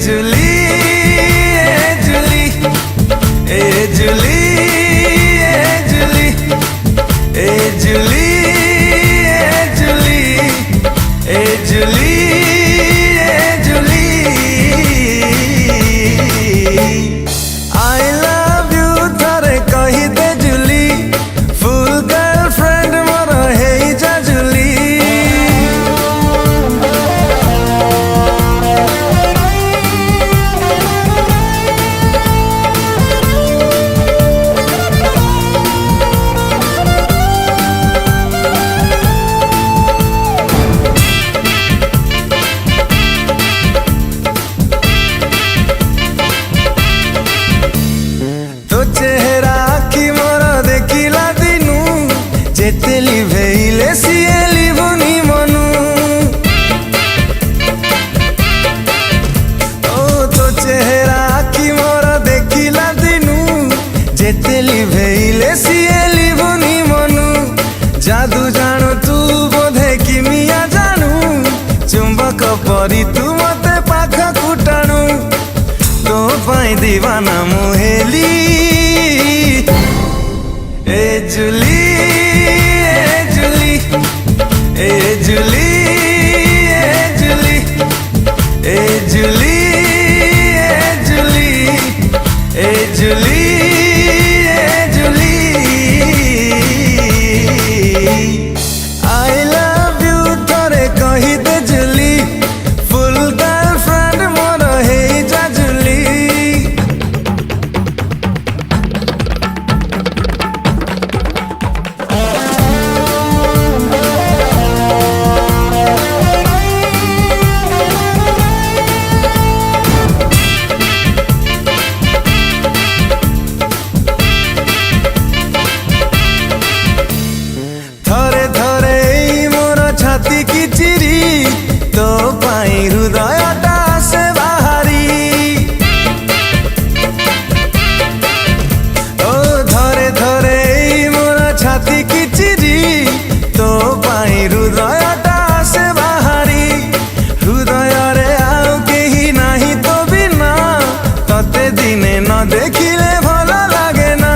Julie Julie Julie Julie Julie Julie Julie Julie I love you थरे कही दे जुली full girlfriend मोर हे जा जुली चेहरा आखि मोर देखिला दिनू जेते लिभेइले सिए लिबुनी मनु ओ तो चेहरा आखि मोर देखिला दिनू जेते लिभेइले सिए लिबुनी मनु जादू जानू तू बोधे किमिया जानू चुंबक परी तू मते पाख कुटाणु तो पाई दीवाना मुहेली ए जुली जुली जुली जुली जुली जुली जुली जुली आई लव यू थोड़े कही दे जुली फुल गर्लफ्रेंड मोर हे जा जुली छाती की चिरी तो पाई हृदयटा से बाहरी ओ धरे धरे मोर छाती की चिरी तो पाई हृदयटा से बाहरी हृदय रे आउ केही नाही तो बिना तते दिने न देखिले भल लागे ना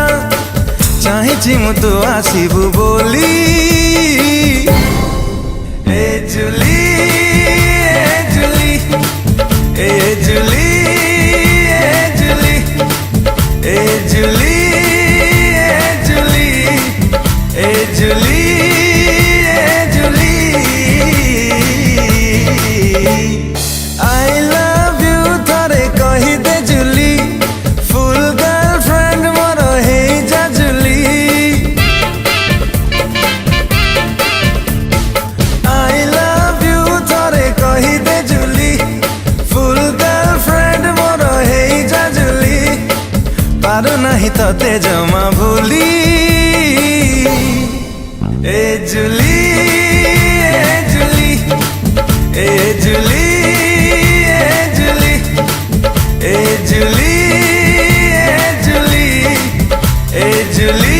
चाहिछि मु तू आसीबु बोली जुली जुली जुली जुली जुली जुली जुली जुली आई लव यू थरे कही दे जुली फुल गर्लफ्रेंड मोर हे जा जुली कही दे जुली फुल गर्लफ्रेंड मोर हे जा जुली पारो नहीं तते जमा भूली ए जुली जुली जुली जुली जुली जुली जुली